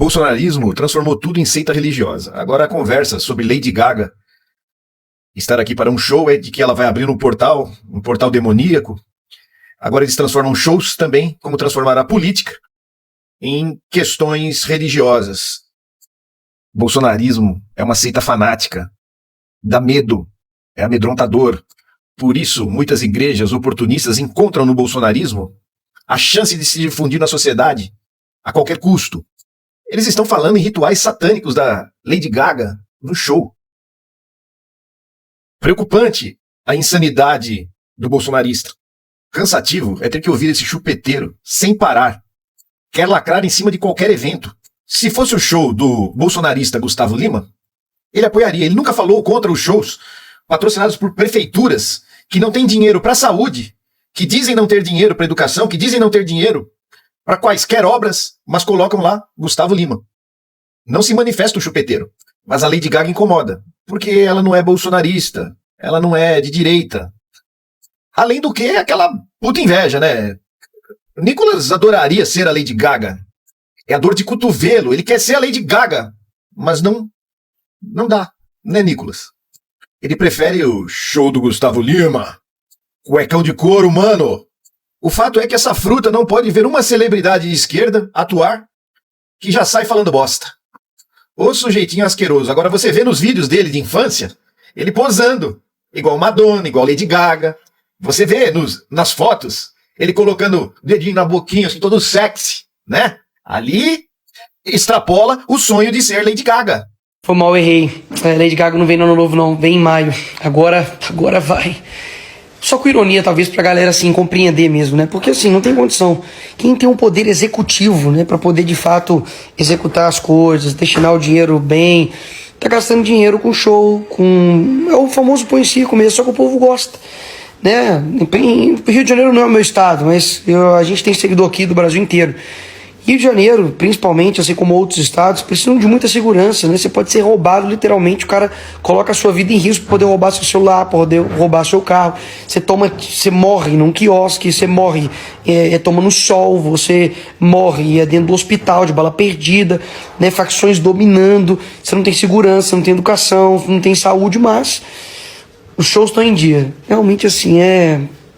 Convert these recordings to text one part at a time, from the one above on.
bolsonarismo transformou tudo em seita religiosa. Agora a conversa sobre Lady Gaga estar aqui para um show é de que ela vai abrir um portal demoníaco. Agora eles transformam shows também, como transformar a política, em questões religiosas. Bolsonarismo é uma seita fanática, dá medo, é amedrontador. Por isso, muitas igrejas oportunistas encontram no bolsonarismo a chance de se difundir na sociedade a qualquer custo. Eles estão falando em rituais satânicos da Lady Gaga no show. Preocupante a insanidade do bolsonarista. Cansativo é ter que ouvir esse chupeteiro sem parar. Quer lacrar em cima de qualquer evento. Se fosse o show do bolsonarista Gustavo Lima, ele apoiaria. Ele nunca falou contra os shows patrocinados por prefeituras que não têm dinheiro para a saúde, que dizem não ter dinheiro para a educação, que dizem não ter dinheiro para quaisquer obras, mas colocam lá Gustavo Lima. Não se manifesta o chupeteiro. Mas a Lady Gaga incomoda, porque ela não é bolsonarista, ela não é de direita. Além do que, aquela puta inveja, né? Nicolas adoraria ser a Lady Gaga. É a dor de cotovelo, ele quer ser a Lady Gaga, mas não dá, né, Nicolas? Ele prefere o show do Gustavo Lima. Cuecão de couro, mano. O fato é que essa fruta não pode ver uma celebridade de esquerda atuar que já sai falando bosta. Ô sujeitinho asqueroso. Agora você vê nos vídeos dele de infância, ele posando, igual Madonna, igual Lady Gaga. Você vê nas fotos, ele colocando o dedinho na boquinha, assim, todo sexy, né? Ali extrapola o sonho de ser Lady Gaga. Foi mal, errei. Lady Gaga não vem no ano novo, não. Vem em maio. Agora vai. Só com ironia, talvez, pra galera, assim, compreender mesmo, né? Porque, assim, não tem condição. Quem tem um poder executivo, né? Pra poder, de fato, executar as coisas, destinar o dinheiro bem, tá gastando dinheiro com show, com... É o famoso põe circo mesmo, só que o povo gosta, né? Rio de Janeiro não é o meu estado, mas a gente tem seguidor aqui do Brasil inteiro. Rio de Janeiro, principalmente, assim como outros estados, precisam de muita segurança, né? Você pode ser roubado, literalmente, o cara coloca a sua vida em risco para poder roubar seu celular, para poder roubar seu carro. Você morre num quiosque, você morre tomando sol, você morre dentro do hospital de bala perdida, né? Facções dominando, você não tem segurança, não tem educação, não tem saúde, mas os shows estão em dia. Realmente, assim,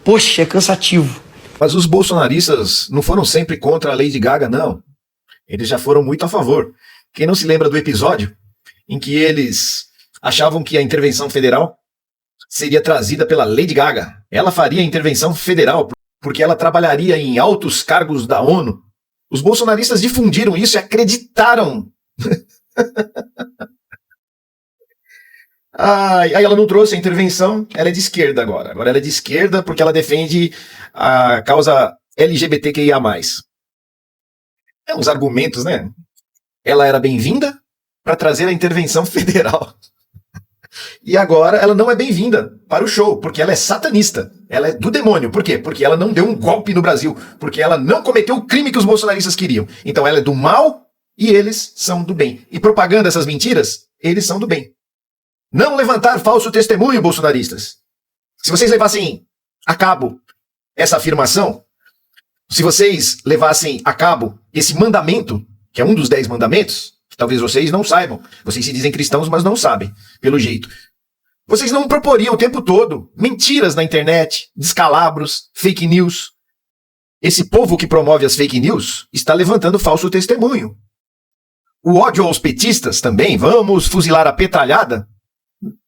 poxa, é cansativo. Mas os bolsonaristas não foram sempre contra a Lady Gaga, não. Eles já foram muito a favor. Quem não se lembra do episódio em que eles achavam que a intervenção federal seria trazida pela Lady Gaga? Ela faria a intervenção federal porque ela trabalharia em altos cargos da ONU. Os bolsonaristas difundiram isso e acreditaram. Aí ela não trouxe a intervenção, ela é de esquerda agora. Agora ela é de esquerda porque ela defende a causa LGBTQIA+. Os argumentos, né? Ela era bem-vinda para trazer a intervenção federal. E agora ela não é bem-vinda para o show, porque ela é satanista. Ela é do demônio. Por quê? Porque ela não deu um golpe no Brasil. Porque ela não cometeu o crime que os bolsonaristas queriam. Então ela é do mal e eles são do bem. E propagando essas mentiras, eles são do bem. Não levantar falso testemunho, bolsonaristas. Se vocês levassem a cabo essa afirmação, se vocês levassem a cabo esse mandamento, que é um dos 10 mandamentos, que talvez vocês não saibam, vocês se dizem cristãos, mas não sabem, pelo jeito, vocês não proporiam o tempo todo mentiras na internet, descalabros, fake news. Esse povo que promove as fake news está levantando falso testemunho. O ódio aos petistas também, vamos fuzilar a petralhada,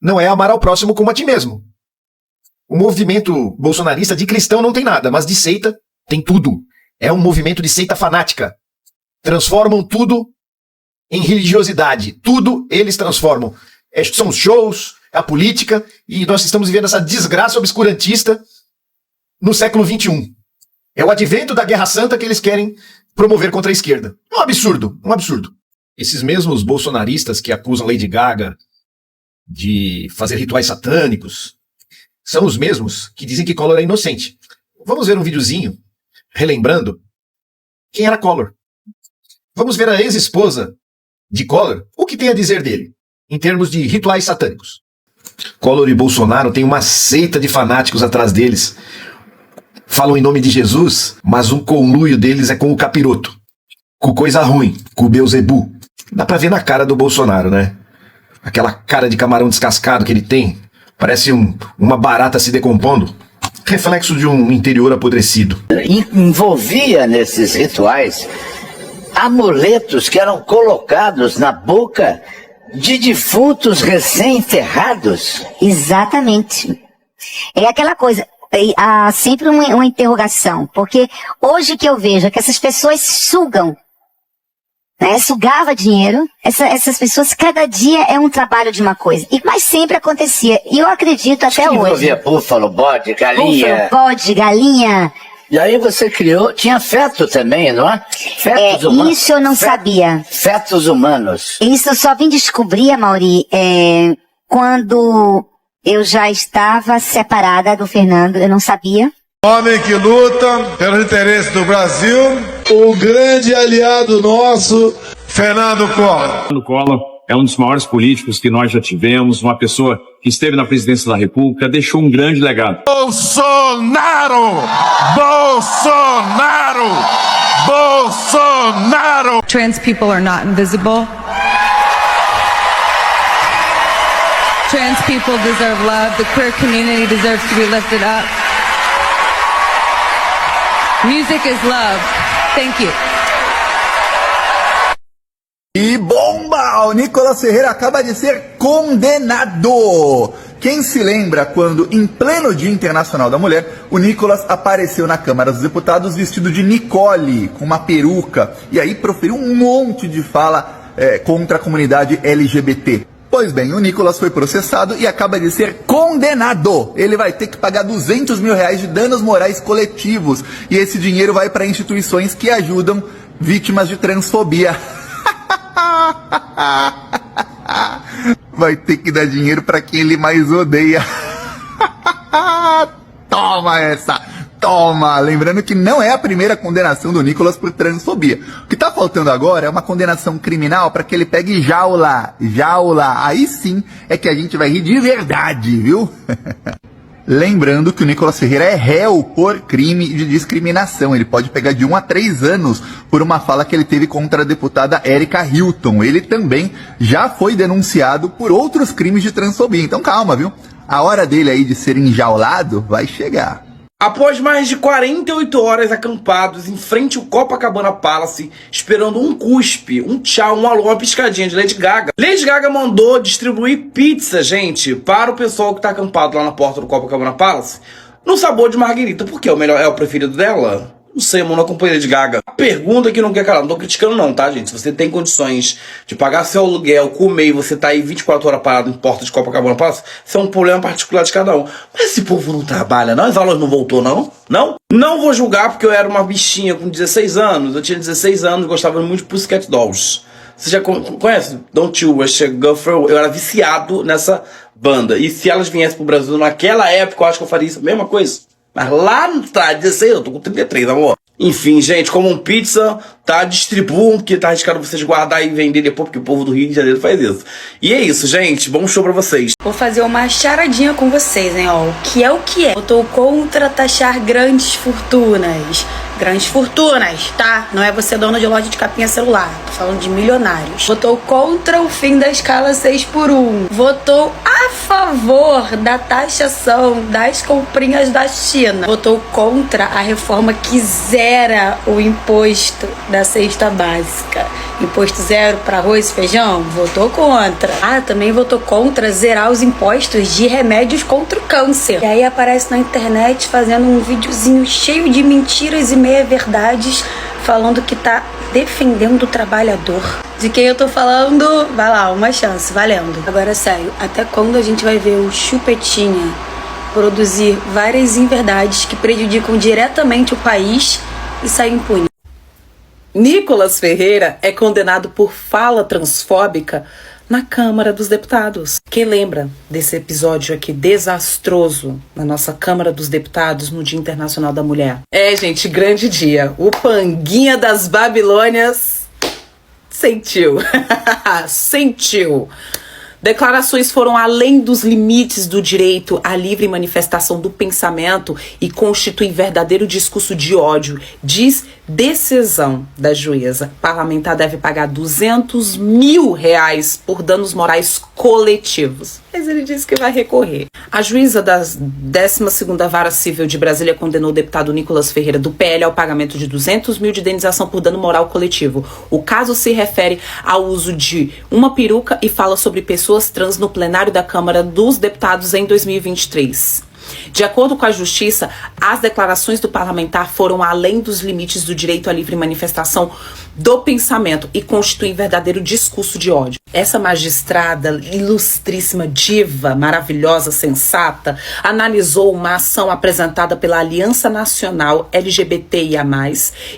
não é amar ao próximo como a ti mesmo. O movimento bolsonarista de cristão não tem nada, mas de seita tem tudo. É um movimento de seita fanática. Transformam tudo em religiosidade. Tudo eles transformam. São os shows, a política, e nós estamos vivendo essa desgraça obscurantista no século XXI. É o advento da Guerra Santa que eles querem promover contra a esquerda. É um absurdo, um absurdo. Esses mesmos bolsonaristas que acusam Lady Gaga de fazer rituais satânicos são os mesmos que dizem que Collor é inocente. Vamos ver um videozinho relembrando quem era Collor. Vamos ver a ex-esposa de Collor, o que tem a dizer dele, em termos de rituais satânicos. Collor e Bolsonaro têm uma seita de fanáticos atrás deles. Falam em nome de Jesus, mas um conluio deles é com o capiroto. com coisa ruim, com o Beelzebub. Dá pra ver na cara do Bolsonaro, né? Aquela cara de camarão descascado que ele tem. Parece uma barata se decompondo. Reflexo de um interior apodrecido. Envolvia nesses rituais amuletos que eram colocados na boca de defuntos recém-enterrados. Exatamente. É aquela coisa, há sempre uma interrogação, porque hoje que eu vejo é que essas pessoas sugam, né, sugava dinheiro, essas pessoas, cada dia é um trabalho de uma coisa, mas sempre acontecia, e eu acredito até hoje. Envolvia búfalo, bode, galinha. Búfalo, bode, galinha. E aí você criou, tinha feto também, não é? Fetos humanos. Isso eu não sabia. Fetos humanos. Isso eu só vim descobrir, Amaury, quando eu já estava separada do Fernando, eu não sabia. Homem que luta pelos interesses do Brasil, o grande aliado nosso, Fernando Collor. Fernando Collor é um dos maiores políticos que nós já tivemos, uma pessoa que esteve na presidência da República, deixou um grande legado. Bolsonaro! Bolsonaro! Bolsonaro! Trans people are not invisible. Trans people deserve love. The queer community deserves to be lifted up. Music is love. Thank you. E bomba! O Nicolas Ferreira acaba de ser condenado! Quem se lembra quando, em pleno Dia Internacional da Mulher, o Nicolas apareceu na Câmara dos Deputados vestido de Nicole, com uma peruca, e aí proferiu um monte de fala contra a comunidade LGBT. Pois bem, o Nicolas foi processado e acaba de ser condenado. Ele vai ter que pagar R$200 mil de danos morais coletivos, e esse dinheiro vai para instituições que ajudam vítimas de transfobia. Vai ter que dar dinheiro pra quem ele mais odeia. Toma essa! Toma! Lembrando que não é a primeira condenação do Nicolas por transfobia. O que tá faltando agora é uma condenação criminal pra que ele pegue jaula. Jaula! Aí sim é que a gente vai rir de verdade, viu? Lembrando que o Nicolas Ferreira é réu por crime de discriminação. Ele pode pegar de 1 a 3 anos por uma fala que ele teve contra a deputada Erika Hilton. Ele também já foi denunciado por outros crimes de transfobia. Então calma, viu? A hora dele aí de ser enjaulado vai chegar. Após mais de 48 horas acampados em frente ao Copacabana Palace, esperando um cuspe, um tchau, um alô, uma piscadinha de Lady Gaga, Lady Gaga mandou distribuir pizza, gente, para o pessoal que tá acampado lá na porta do Copacabana Palace, no sabor de marguerita. Por quê? É o preferido dela? Não sei, mano, não acompanho Lady Gaga. A pergunta que não quer calar, não tô criticando não, tá, gente? Se você tem condições de pagar seu aluguel, comer e você tá aí 24 horas parado em porta de Copacabana Palace, isso é um problema particular de cada um. Mas esse povo não trabalha, não? As aulas não voltou, não? Não? Não vou julgar porque eu era uma bichinha com 16 anos. Eu tinha 16 anos e gostava muito de Pussycat Dolls. Você já conhece? Don't You Wish a Girlfriend? Eu era viciado nessa banda. E se elas viessem pro Brasil naquela época, eu acho que eu faria isso, a mesma coisa. Mas lá no trás, 16, eu tô com 33, amor. Enfim, gente, comam pizza, tá? Distribuam, porque tá arriscado vocês guardar e vender depois, porque o povo do Rio de Janeiro faz isso. E é isso, gente. Bom show pra vocês. Vou fazer uma charadinha com vocês, hein, ó. O que é o que é? Eu tô contra taxar grandes fortunas. Grandes fortunas, tá? Não é você dona de loja de capinha celular. Tô falando de milionários. Votou contra o fim da escala 6x1. Votou a favor da taxação das comprinhas da China. Votou contra a reforma que zera o imposto da cesta básica. Imposto zero para arroz e feijão? Votou contra. Ah, também votou contra zerar os impostos de remédios contra o câncer. E aí aparece na internet fazendo um videozinho cheio de mentiras e meia-verdades, falando que tá defendendo o trabalhador. De quem eu tô falando? Vai lá, uma chance, valendo. Agora, sério, até quando a gente vai ver o Chupetinha produzir várias inverdades que prejudicam diretamente o país e sair impune? Nicolas Ferreira é condenado por fala transfóbica na Câmara dos Deputados. Quem lembra desse episódio aqui desastroso na nossa Câmara dos Deputados no Dia Internacional da Mulher? É, gente, grande dia. O Panguinha das Babilônias sentiu. Sentiu. Declarações foram além dos limites do direito à livre manifestação do pensamento e constituem verdadeiro discurso de ódio. Diz Decisão da juíza. O parlamentar deve pagar R$200 mil por danos morais coletivos. Mas ele disse que vai recorrer. A juíza da 12ª Vara Civil de Brasília condenou o deputado Nicolas Ferreira, do PL, ao pagamento de R$200 mil de indenização por dano moral coletivo. O caso se refere ao uso de uma peruca e fala sobre pessoas trans no plenário da Câmara dos Deputados em 2023. De acordo com a Justiça, as declarações do parlamentar foram além dos limites do direito à livre manifestação do pensamento e constituem verdadeiro discurso de ódio. Essa magistrada, ilustríssima, diva, maravilhosa, sensata, analisou uma ação apresentada pela Aliança Nacional LGBTIA+,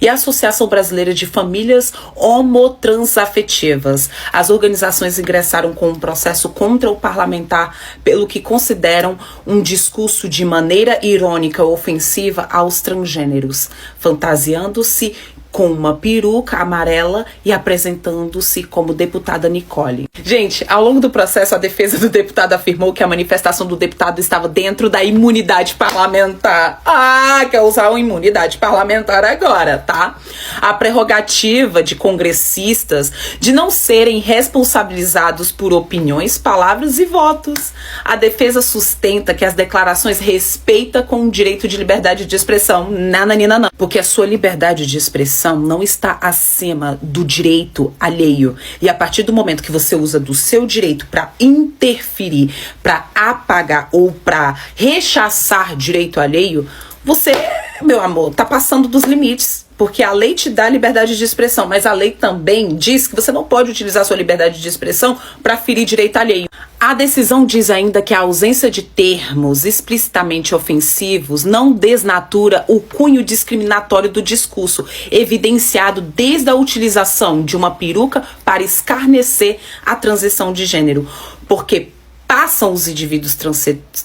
e a Associação Brasileira de Famílias Homotransafetivas. As organizações ingressaram com um processo contra o parlamentar pelo que consideram um discurso de maneira irônica ou ofensiva aos transgêneros, fantasiando-se com uma peruca amarela e apresentando-se como deputada Nicole. Gente, ao longo do processo, a defesa do deputado afirmou que a manifestação do deputado estava dentro da imunidade parlamentar. Quer usar a imunidade parlamentar agora, tá? A prerrogativa de congressistas de não serem responsabilizados por opiniões, palavras e votos. A defesa sustenta que as declarações respeitam com o direito de liberdade de expressão. Nananina não. Porque a sua liberdade de expressão não está acima do direito alheio. E a partir do momento que você usa do seu direito para interferir, para apagar ou para rechaçar direito alheio, você, meu amor, tá passando dos limites. Porque a lei te dá liberdade de expressão, mas a lei também diz que você não pode utilizar sua liberdade de expressão para ferir direito alheio. A decisão diz ainda que a ausência de termos explicitamente ofensivos não desnatura o cunho discriminatório do discurso, evidenciado desde a utilização de uma peruca para escarnecer a transição de gênero. Porque passam os indivíduos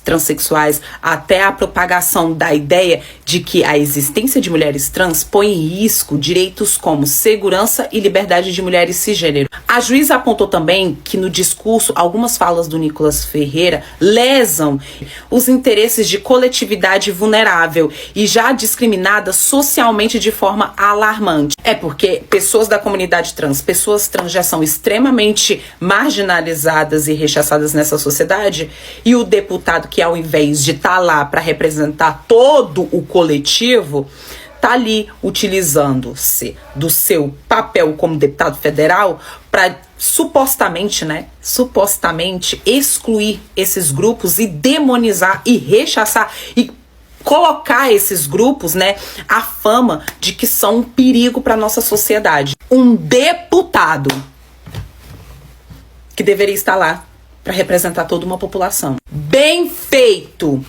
transexuais até a propagação da ideia de que a existência de mulheres trans põe em risco direitos como segurança e liberdade de mulheres cisgênero. A juíza apontou também que no discurso algumas falas do Nicolas Ferreira lesam os interesses de coletividade vulnerável e já discriminada socialmente de forma alarmante. É porque pessoas da comunidade trans, pessoas trans já são extremamente marginalizadas e rechaçadas nessa sociedade, e o deputado que ao invés de estar lá para representar todo o coletivo, tá ali utilizando-se do seu papel como deputado federal para supostamente excluir esses grupos e demonizar e rechaçar e colocar esses grupos, a fama de que são um perigo para nossa sociedade. Um deputado que deveria estar lá para representar toda uma população. Bem feito!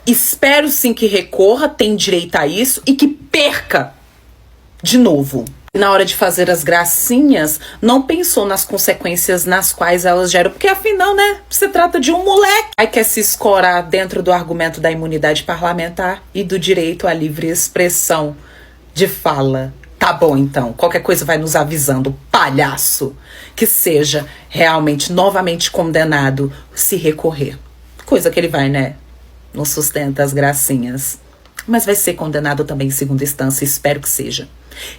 Espero sim que recorra, tem direito a isso, e que perca de novo. Na hora de fazer as gracinhas, não pensou nas consequências nas quais elas geram, porque afinal, se trata de um moleque. Aí quer se escorar dentro do argumento da imunidade parlamentar e do direito à livre expressão de fala. Tá bom, então. Qualquer coisa vai nos avisando, palhaço, que seja realmente novamente condenado se recorrer. Coisa que ele vai, não sustenta as gracinhas. Mas vai ser condenado também em segunda instância, espero que seja.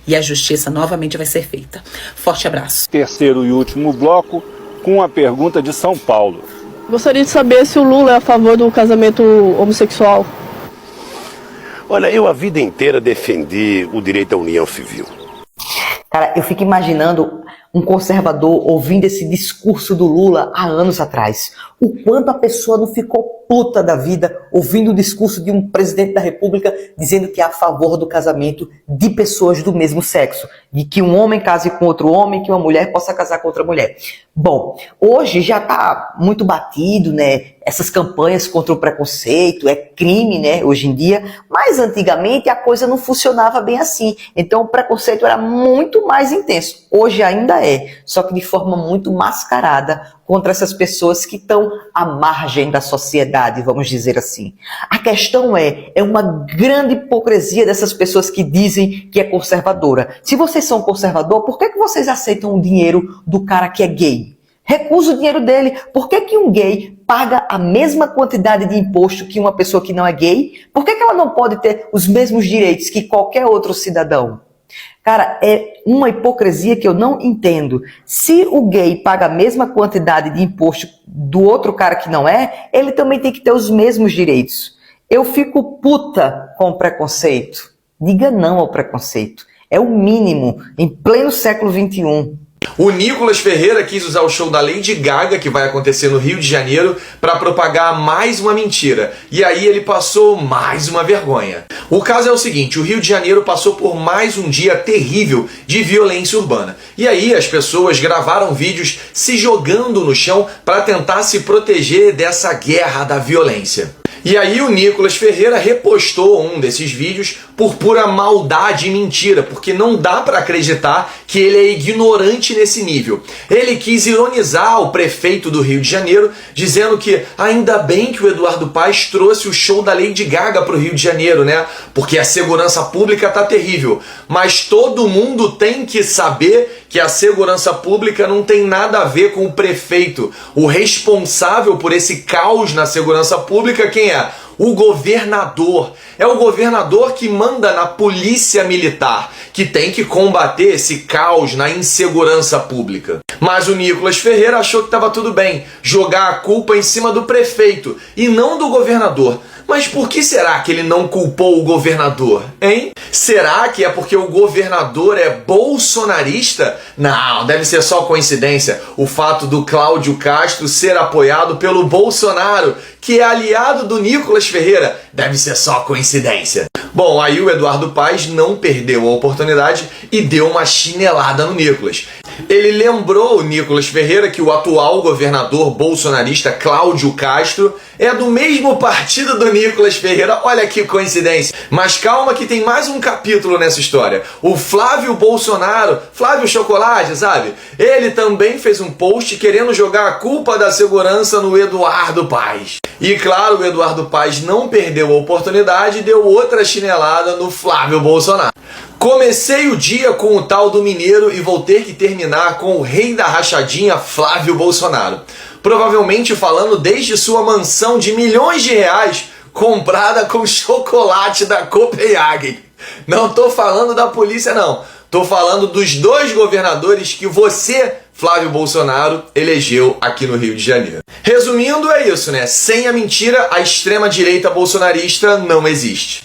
E a justiça novamente vai ser feita. Forte abraço. Terceiro e último bloco, com a pergunta de São Paulo. Gostaria de saber se o Lula é a favor do casamento homossexual. Olha, eu a vida inteira defendi o direito à união civil. Cara, eu fico imaginando um conservador ouvindo esse discurso do Lula há anos atrás. O quanto a pessoa não ficou puta da vida ouvindo o discurso de um presidente da República dizendo que é a favor do casamento de pessoas do mesmo sexo. De que um homem case com outro homem, que uma mulher possa casar com outra mulher. Bom, hoje já tá muito batido, essas campanhas contra o preconceito, é crime, hoje em dia. Mas antigamente a coisa não funcionava bem assim. Então o preconceito era muito mais intenso. Hoje ainda é, só que de forma muito mascarada contra essas pessoas que estão à margem da sociedade, vamos dizer assim. A questão é uma grande hipocrisia dessas pessoas que dizem que é conservadora. Se vocês são conservador, por que vocês aceitam o dinheiro do cara que é gay? Recusa o dinheiro dele. Por que um gay paga a mesma quantidade de imposto que uma pessoa que não é gay? Por que ela não pode ter os mesmos direitos que qualquer outro cidadão? Cara, é uma hipocrisia que eu não entendo. Se o gay paga a mesma quantidade de imposto do outro cara que não é, ele também tem que ter os mesmos direitos. Eu fico puta com o preconceito. Diga não ao preconceito. É o mínimo em pleno século XXI. O Nicolas Ferreira quis usar o show da Lady Gaga, que vai acontecer no Rio de Janeiro, para propagar mais uma mentira. E aí ele passou mais uma vergonha. O caso é o seguinte, o Rio de Janeiro passou por mais um dia terrível de violência urbana. E aí as pessoas gravaram vídeos se jogando no chão para tentar se proteger dessa guerra da violência. E aí o Nicolas Ferreira repostou um desses vídeos por pura maldade e mentira, porque não dá para acreditar que ele é ignorante nesse nível. Ele quis ironizar o prefeito do Rio de Janeiro, dizendo que ainda bem que o Eduardo Paes trouxe o show da Lady Gaga para o Rio de Janeiro, né? Porque a segurança pública tá terrível. Mas todo mundo tem que saber que a segurança pública não tem nada a ver com o prefeito. O responsável por esse caos na segurança pública, quem é? O governador. É o governador que manda na polícia militar, que tem que combater esse caos na insegurança pública. Mas o Nicolas Ferreira achou que estava tudo bem jogar a culpa em cima do prefeito e não do governador. Mas por que será que ele não culpou o governador, hein? Será que é porque o governador é bolsonarista? Não, deve ser só coincidência o fato do Cláudio Castro ser apoiado pelo Bolsonaro, que é aliado do Nicolas Ferreira. Deve ser só coincidência. Bom, aí o Eduardo Paes não perdeu a oportunidade e deu uma chinelada no Nicolas. Ele lembrou o Nicolas Ferreira que o atual governador bolsonarista Cláudio Castro é do mesmo partido do Nicolas Ferreira. Olha que coincidência. Mas calma que tem mais um capítulo nessa história. O Flávio Bolsonaro, Flávio Chocolate, sabe? Ele também fez um post querendo jogar a culpa da segurança no Eduardo Paes. E claro, o Eduardo Paes não perdeu a oportunidade e deu outra chinelada no Flávio Bolsonaro. Comecei o dia com o tal do mineiro e vou ter que terminar com o rei da rachadinha, Flávio Bolsonaro. Provavelmente falando desde sua mansão de milhões de reais comprada com chocolate da Copenhagen. Não tô falando da polícia não, tô falando dos dois governadores que você, Flávio Bolsonaro, elegeu aqui no Rio de Janeiro. Resumindo, é isso, né? Sem a mentira, a extrema-direita bolsonarista não existe.